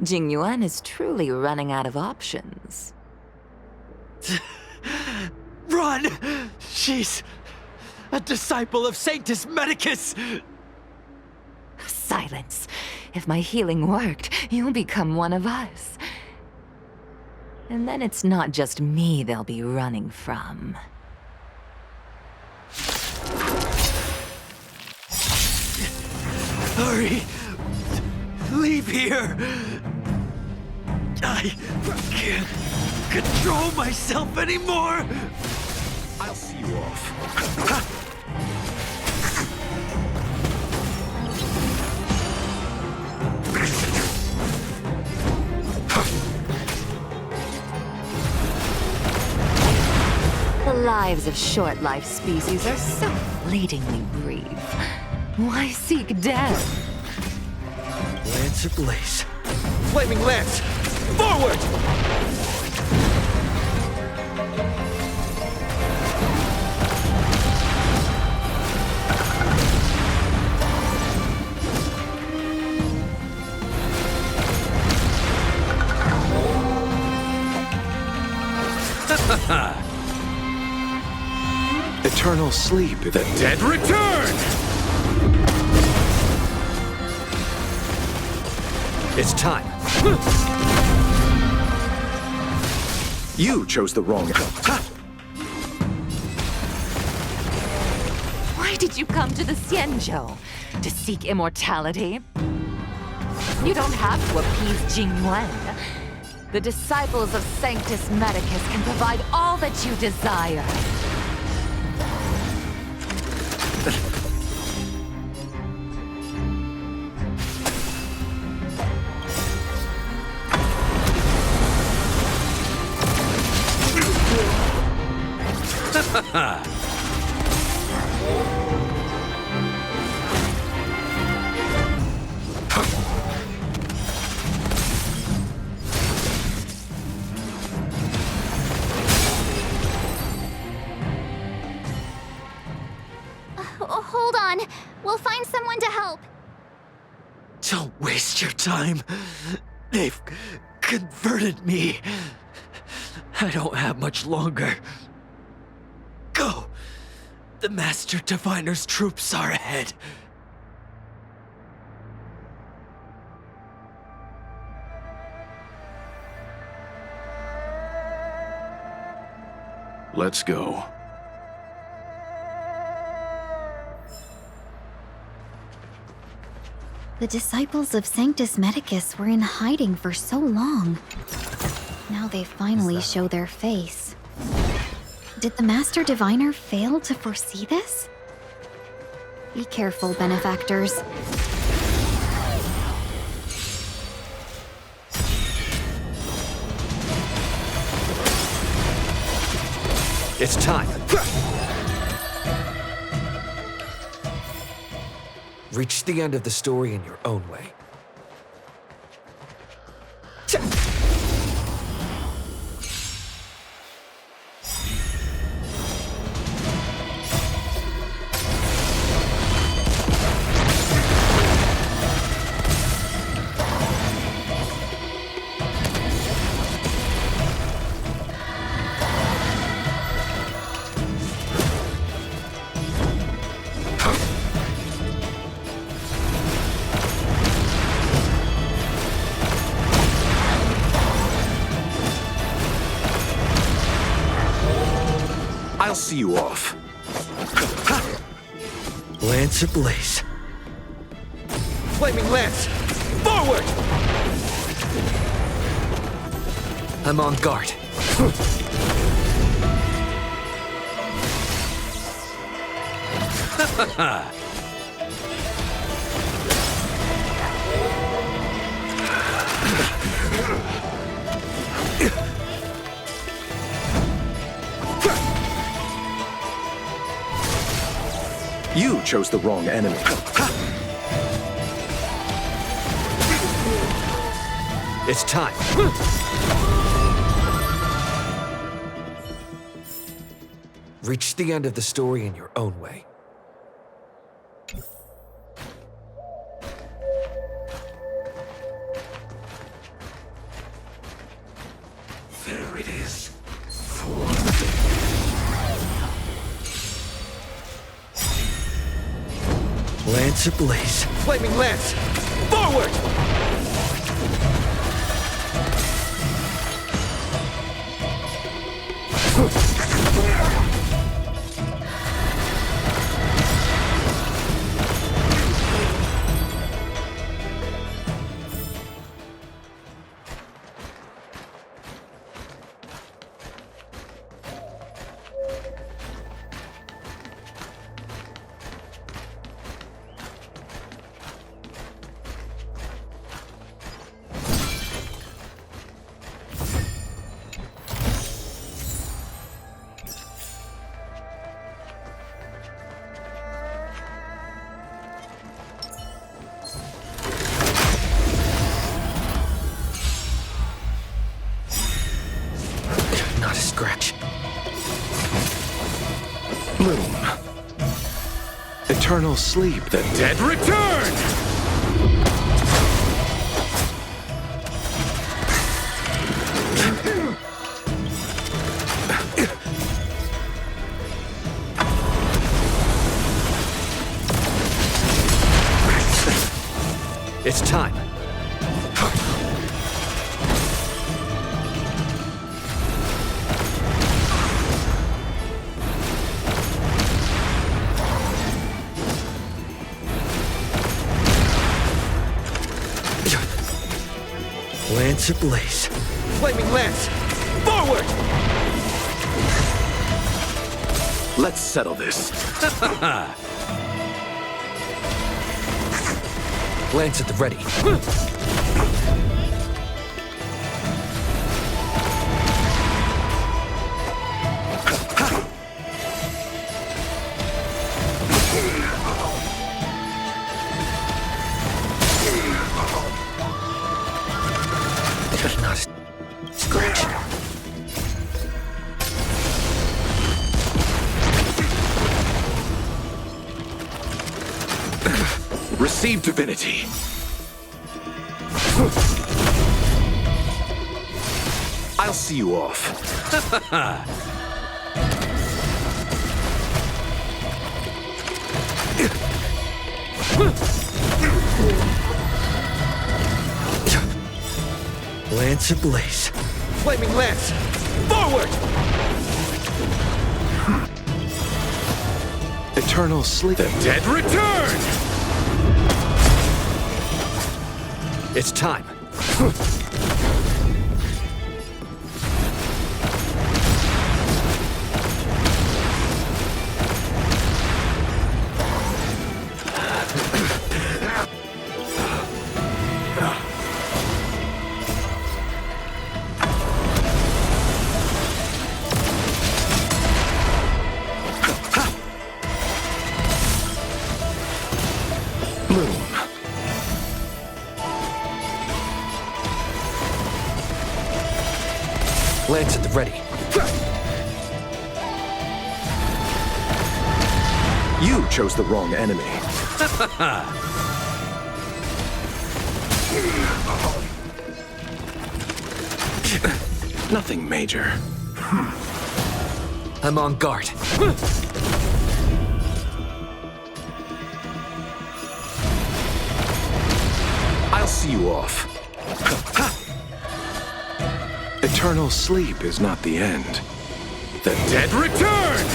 Jingyuan is truly running out of options. Run! She's a disciple of Sanctus Medicus! Silence. If my healing worked, you'll become one of us. And then it's not just me they'll be running from. Hurry! Leave here! I can't control myself anymore! I'll see you off. The lives of short-life species are so fleetingly brief. Why seek death? Lance ablaze. Flaming lance! Forward! Eternal sleep. The dead return! It's time. You chose the wrong. Why did you come to the Xianzhou? To seek immortality? You don't have to appease Jingyuan. The disciples of Sanctus Medicus can provide all that you desire. hold on. We'll find someone to help. Don't waste your time. They've converted me. I don't have much longer. Go! The Master Diviner's troops are ahead. Let's go. The disciples of Sanctus Medicus were in hiding for so long. Now they finally show their face. Did the Master Diviner fail to foresee this? Be careful, benefactors. It's time. Reach the end of the story in your own way. I'll see you off. Lance ablaze. Flaming lance! Forward! I'm on guard. You chose the wrong enemy. It's time. Reach the end of the story in your own way. There it is. Lance ablaze. Flaming lance! Forward! Not a scratch. Bloom. Eternal sleep. The dead return! It's time. Lance ablaze. Flaming lance! Forward! Let's settle this. Lance at the ready. Not a scratch. Receive divinity. I'll see you off. Lance ablaze. Flaming lance! Forward! Eternal sleep. The dead return! It's time. Lance at the ready. You chose the wrong enemy. Nothing major. I'm on guard. I'll see you off. Eternal sleep is not the end. The dead return!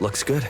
Looks good.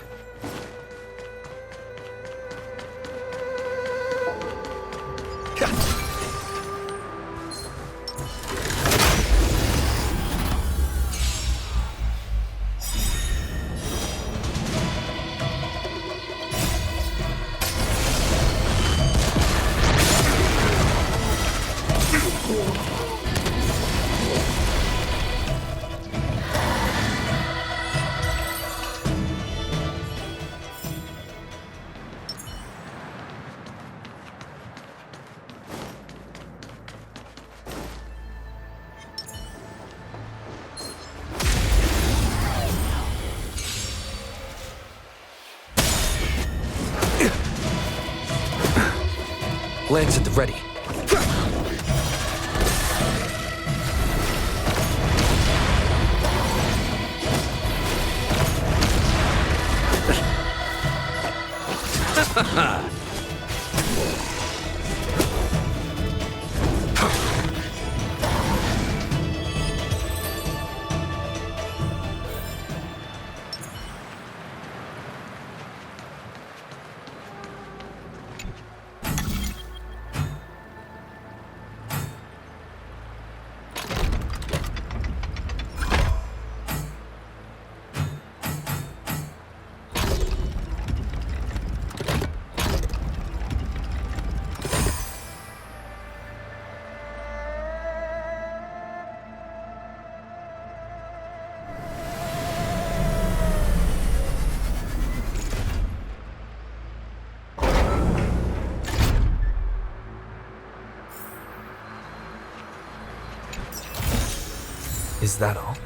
Lance at the ready. Is that all?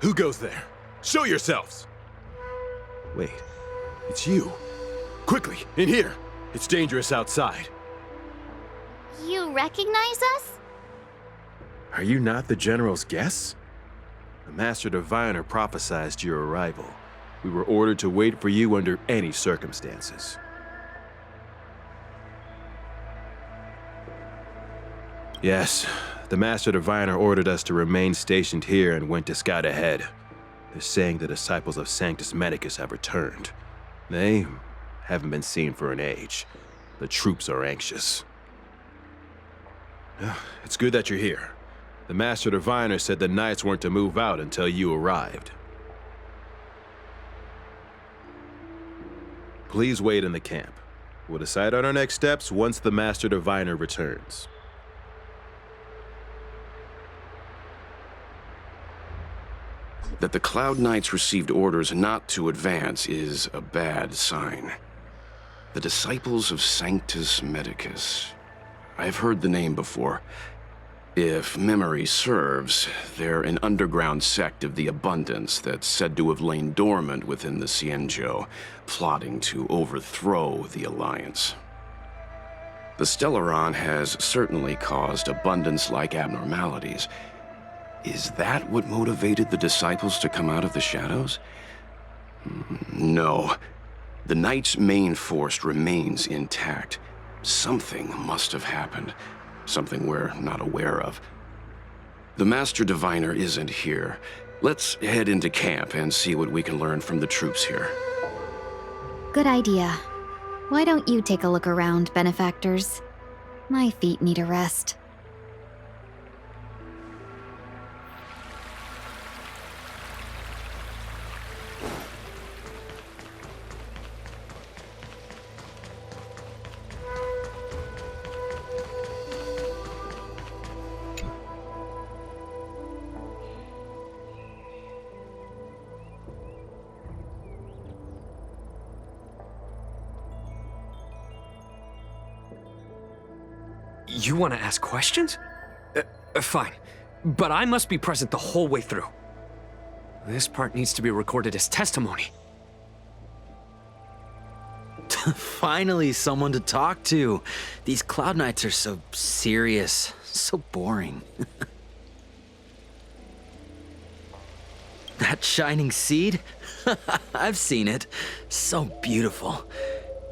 Who goes there? Show yourselves! Wait, it's you. Quickly, in here. It's dangerous outside. You recognize us? Are you not the General's guests? The Master Diviner prophesied your arrival. We were ordered to wait for you under any circumstances. Yes, the Master Diviner ordered us to remain stationed here and went to scout ahead. They're saying the disciples of Sanctus Medicus have returned. They haven't been seen for an age. The troops are anxious. It's good that you're here. The Master Diviner said the Knights weren't to move out until you arrived. Please wait in the camp. We'll decide on our next steps once the Master Diviner returns. That the Cloud Knights received orders not to advance is a bad sign. The disciples of Sanctus Medicus. I've heard the name before. If memory serves, they're an underground sect of the Abundance that's said to have lain dormant within the Xianzhou, plotting to overthrow the Alliance. The Stellaron has certainly caused Abundance-like abnormalities. Is that what motivated the disciples to come out of the shadows? No. The Knight's main force remains intact. Something must have happened. Something we're not aware of. The Master Diviner isn't here. Let's head into camp and see what we can learn from the troops here. Good idea. Why don't you take a look around, benefactors? My feet need a rest. You want to ask questions? Fine. But I must be present the whole way through. This part needs to be recorded as testimony. Finally, someone to talk to. These Cloud Knights are so serious, so boring. That shining seed? I've seen it. So beautiful.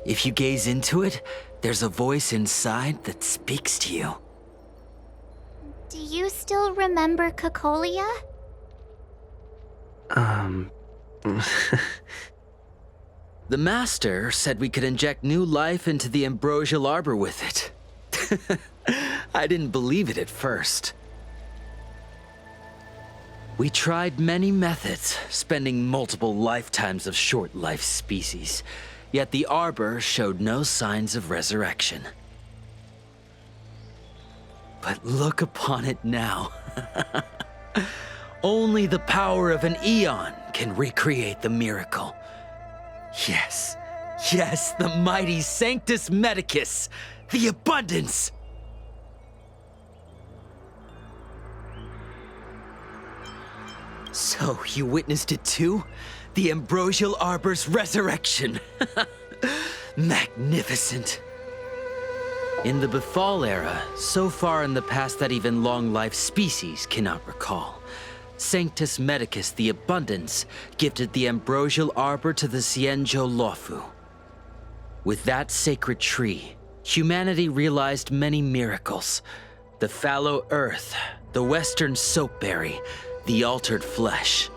If you gaze into it, there's a voice inside that speaks to you. Do you still remember Cocolia? The Master said we could inject new life into the Ambrosial Arbor with it. I didn't believe it at first. We tried many methods, spending multiple lifetimes of short-life species, yet the Arbor showed no signs of resurrection. But look upon it now. Only the power of an eon can recreate the miracle. Yes, the mighty Sanctus Medicus, the Abundance! So, you witnessed it too? The Ambrosial Arbor's resurrection! Magnificent! In the Befall era, so far in the past that even long-life species cannot recall, Sanctus Medicus the Abundance gifted the Ambrosial Arbor to the Xianzhou Luofu. With that sacred tree, humanity realized many miracles. The fallow earth, the western soapberry, the altered flesh.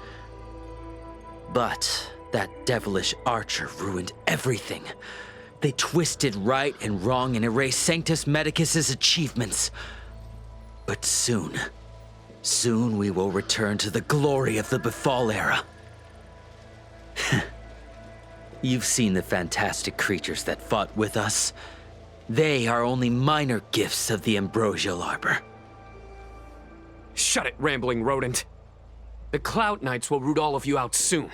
But that devilish archer ruined everything. They twisted right and wrong and erased Sanctus Medicus's achievements. But soon we will return to the glory of the Befall era. You've seen the fantastic creatures that fought with us. They are only minor gifts of the Ambrosial Arbor. Shut it, rambling rodent. The Cloud Knights will root all of you out soon.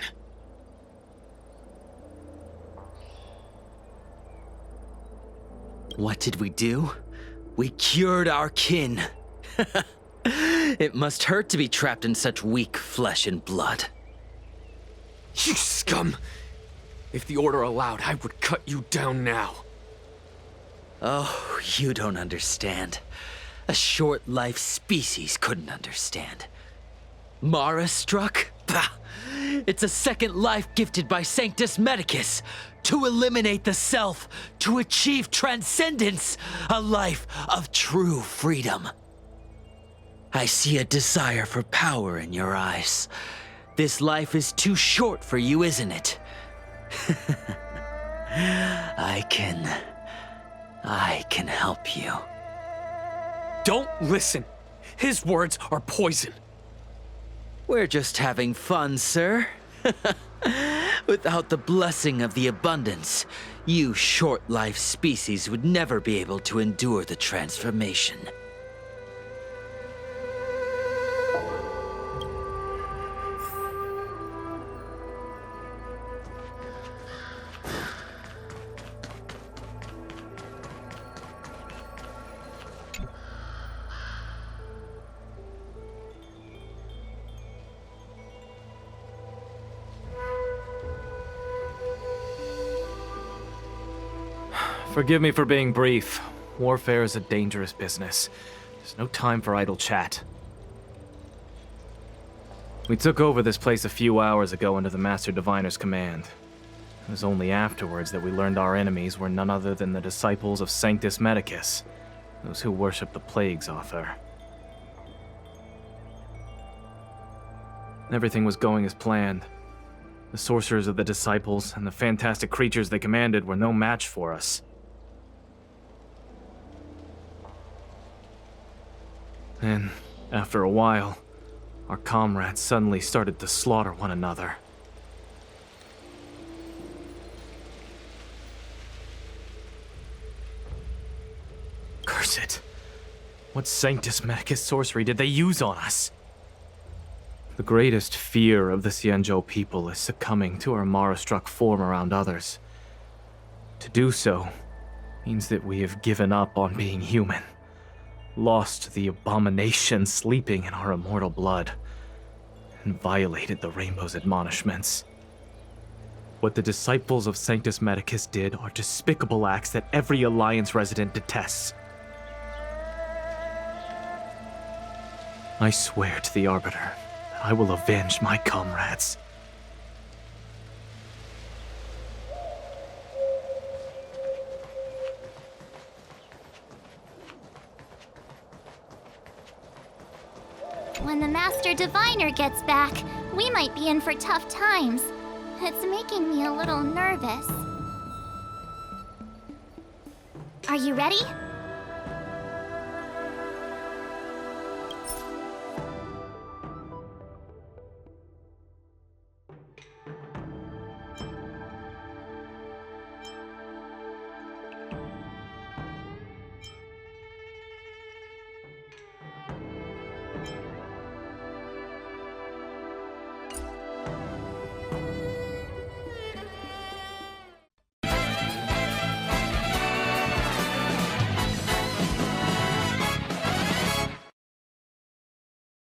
What did we do? We cured our kin. It must hurt to be trapped in such weak flesh and blood. You scum! If the Order allowed, I would cut you down now. Oh, you don't understand. A short-life species couldn't understand. Mara struck? Bah! It's a second life gifted by Sanctus Medicus to eliminate the self, to achieve transcendence, a life of true freedom. I see a desire for power in your eyes. This life is too short for you, isn't it? I can help you. Don't listen. His words are poison. We're just having fun, sir. Without the blessing of the abundance, you short-life species would never be able to endure the transformation. Forgive me for being brief. Warfare is a dangerous business. There's no time for idle chat. We took over this place a few hours ago under the Master Diviner's command. It was only afterwards that we learned our enemies were none other than the disciples of Sanctus Medicus, those who worship the Plague's author. Everything was going as planned. The sorcerers of the disciples and the fantastic creatures they commanded were no match for us. And after a while, our comrades suddenly started to slaughter one another. Curse it. What Sanctus Medicus sorcery did they use on us? The greatest fear of the Xianzhou people is succumbing to our Mara-struck form around others. To do so means that we have given up on being human, lost the abomination sleeping in our immortal blood, and violated the Rainbow's admonishments. What the disciples of Sanctus Medicus did are despicable acts that every Alliance resident detests. I swear to the Arbiter that I will avenge my comrades. When the Master Diviner gets back, we might be in for tough times. It's making me a little nervous. Are you ready?